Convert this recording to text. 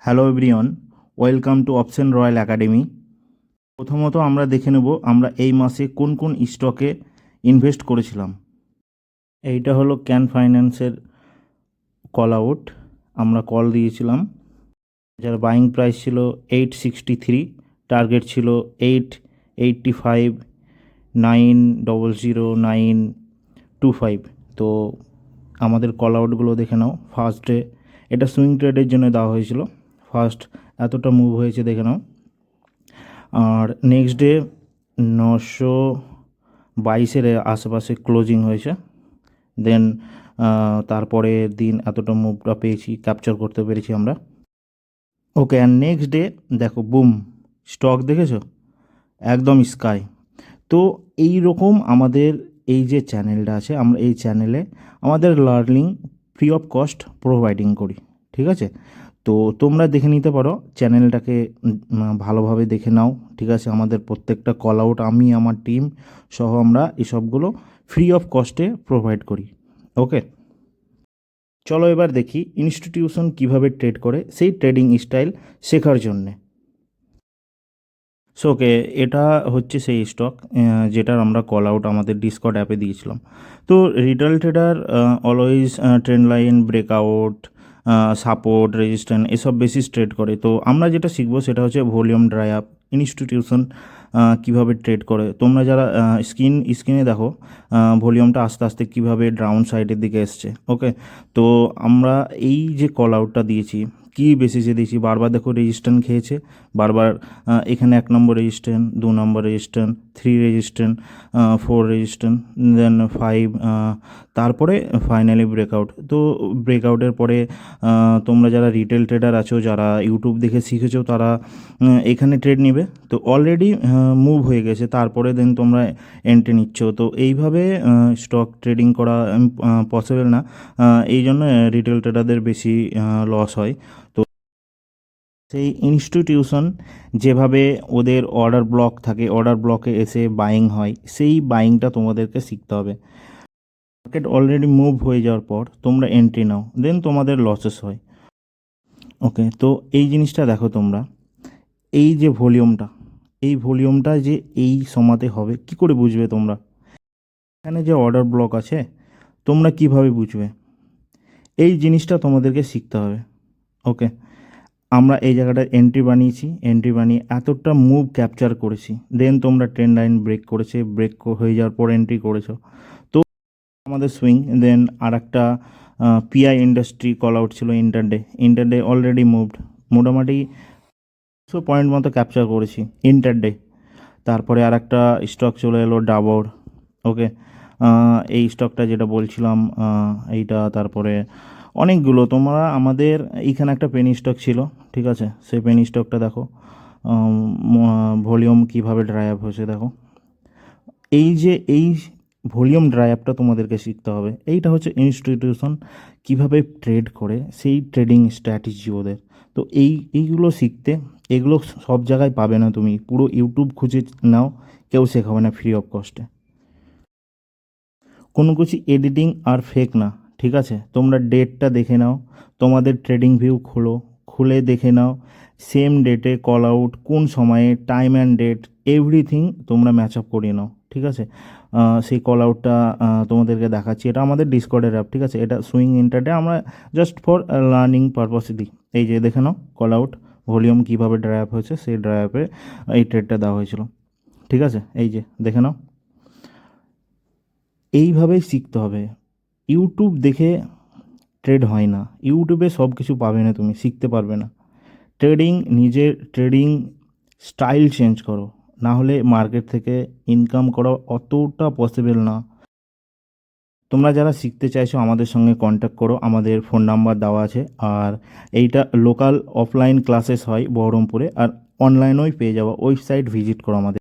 Hello everyone, welcome to option royal academy. প্রথমত আমরা দেখে নেব আমরা এই মাসে কোন কোন স্টকে ইনভেস্ট করেছিলাম। এইটা হলো ক্যান ফাইন্যান্সের কল আউট। আমরা কল দিয়েছিলাম, যার বাইং প্রাইস ছিল 863, টার্গেট ছিল 885, 9000925। তো আমাদের কল আউটগুলো দেখে নাও। ফার্স্ট ডে এটা সুইং ট্রেডের জন্য দেওয়া হয়েছিল, ফার্স্ট এতটা মুভ হয়েছে দেখে নাও। আর নেক্সট ডে 922-এর আশেপাশে ক্লোজিং হয়েছে। দেন তারপরে দিন এতটা মুভটা পেয়েছি, ক্যাপচার করতে পেরেছি আমরা। ওকে, অ্যান্ড নেক্সট ডে দেখো বুম, স্টক দেখেছো একদম স্কাই। তো এই রকম আমাদের এই যে চ্যানেলটা আছে, আমরা এই চ্যানেলে আমাদের learning free of cost providing করি, ঠিক আছে? তো তোমরা দেখে নিতে পারো চ্যানেলটাকে, ভালোভাবে দেখে নাও, ঠিক আছে? আমাদের প্রত্যেকটা কল আউট আমি আমার টিম সহ আমরা এসবগুলো ফ্রি অফ কস্টে প্রোভাইড করি। ওকে, চলো এবার দেখি ইনস্টিটিউশন কিভাবে ট্রেড করে সেই ট্রেডিং স্টাইল শেখার জন্যে। সো ওকে, এটা হচ্ছে সেই স্টক যেটার আমরা কল আউট আমাদের ডিসকর্ড অ্যাপে দিয়েছিলাম। তো retail tedder always trend line, breakout, support, resistance এসব বেসিস ট্রেড করে। তো আমরা যেটা শিখবো সেটা হচ্ছে ভলিউম ড্রাই আপ, ইনস্টিটিউশন কীভাবে ট্রেড করে। তোমরা যারা স্ক্রিনে দেখো ভলিউমটা আস্তে আস্তে কীভাবে ডাউন সাইডের দিকে এসছে। ওকে, তো আমরা এই যে কল আউটটা দিয়েছি কী বেসিসে দিয়েছি, বারবার দেখো রেজিস্ট্যান্স খেয়েছে, বারবার এখানে 1 নম্বর রেজিস্ট্যান্স, 2 নম্বর রেজিস্ট্যান্স, 3 রেজিস্ট্যান্স, 4 রেজিস্ট্যান্স, দেন 5, তারপরে ফাইনালি ব্রেকআউট। তো ব্রেকআউটের পরে তোমরা যারা রিটেল ট্রেডার আছো, যারা ইউটিউব দেখে শিখেছো, তারা এখানে ট্রেড নিবে। তো অলরেডি মুভ হয়ে গেছে, তারপরে দেন তোমরা এন্ট্রি নিচ্ছ। তো এইভাবে স্টক ট্রেডিং করা পসিবল না, এই জন্য রিটেল ট্রেডারদের বেশি লস হয়। তো সেই ইনস্টিটিউশন যেভাবে ওদের অর্ডার ব্লক থাকে, অর্ডার ব্লকে এসে বাইং হয়, সেই বাইংটা তোমাদেরকে শিখতে হবে। মার্কেট অলরেডি মুভ হয়ে যাওয়ার পর তোমরা এন্ট্রি নাও, দেন তোমাদের লসেস হয়। ওকে, তো এই জিনিসটা দেখো তোমরা, এই যে ভলিউমটা, এই ভলিউমটা যে এই সময়তে হবে কি করে বুঝবে তোমরা? এখানে যে অর্ডার ব্লক আছে তোমরা কিভাবে বুঝবে? এই জিনিসটা তোমাদেরকে শিখতে হবে। ওকে, আমরা এই জায়গাটা এন্ট্রি বানিয়েছি, এন্ট্রি বানিয়ে এতটা মুভ ক্যাপচার করেছি, দেন তোমরা ট্রেন্ড লাইন ব্রেক করেছে, ব্রেক হয়ে যাওয়ার পর এন্ট্রি করেছো। তো আমাদের সুইং, দেন আর একটা পিআই ইন্ডাস্ট্রি কল আউট ছিল ইন্টারডে অলরেডি মুভড, মোটামুটি 200 পয়েন্ট মতো ক্যাপচার করেছি ইন্টারডে। তারপরে আর একটা স্টক চলে এলো ডাবর। ওকে, এই স্টকটা যেটা বলছিলাম এইটা, তারপরে অনেকগুলো তোমরা আমাদের এইখানে একটা পেনি স্টক ছিল, ঠিক আছে? সেই পেনি স্টকটা দেখো ভলিউম কীভাবে ড্রাই আপ হয়েছে দেখো। এই ভলিউম ড্রাই আপটা তোমাদেরকে শিখতে হবে। এইটা হচ্ছে ইনস্টিটিউশন কীভাবে ট্রেড করে, সেই ট্রেডিং স্ট্র্যাটেজি ওদের। তো এইগুলো শিখতে, এগুলো সব জায়গায় পাবে না, তুমি পুরো ইউটিউব খুঁজে নাও, কেউ শেখাবে না ফ্রি অফ কস্টে। কোনো কিছু এডিটিং আর ফেক না, ঠিক আছে? তোমরা ডেটটা দেখে নাও, তোমাদের ট্রেডিং ভিউ খুলে দেখে নাও সেম ডেটে কল আউট কোন সময়ে, টাইম অ্যান্ড ডেট এভরিথিং তোমরা ম্যাচ আপ করিয়ে নাও, ঠিক আছে? সেই কল আউটটা তোমাদেরকে দেখাচ্ছি। এটা আমাদের ডিসকর্ডের অ্যাপ, ঠিক আছে? এটা সুইং ইন্টারডে আমরা জাস্ট ফর লার্নিং পারপাসে দিই। এই যে দেখে নাও কল আউট ভলিউম কীভাবে ড্রাই আপ হয়েছে, সেই ড্রাই আপে এই ট্রেডটা দেওয়া হয়েছিল, ঠিক আছে? এই যে দেখে নাও, এইভাবেই শিখতে হবে। ইউটিউব দেখে ট্রেড হয় না, ইউটিউবে সব কিছু পাবে না, তুমি শিখতে পারবে না। নিজের ট্রেডিং স্টাইল চেঞ্জ করো, না হলে মার্কেট থেকে ইনকাম করা অতটা পসিবল না। তোমরা যারা শিখতে চাইছো আমাদের সঙ্গে কন্ট্যাক্ট করো, আমাদের ফোন নাম্বার দেওয়া আছে। আর এইটা লোকাল অফলাইন ক্লাসেস হয় বহরমপুরে, আর অনলাইনেও পেয়ে যাবো, ওয়েবসাইট ভিজিট করো আমাদের।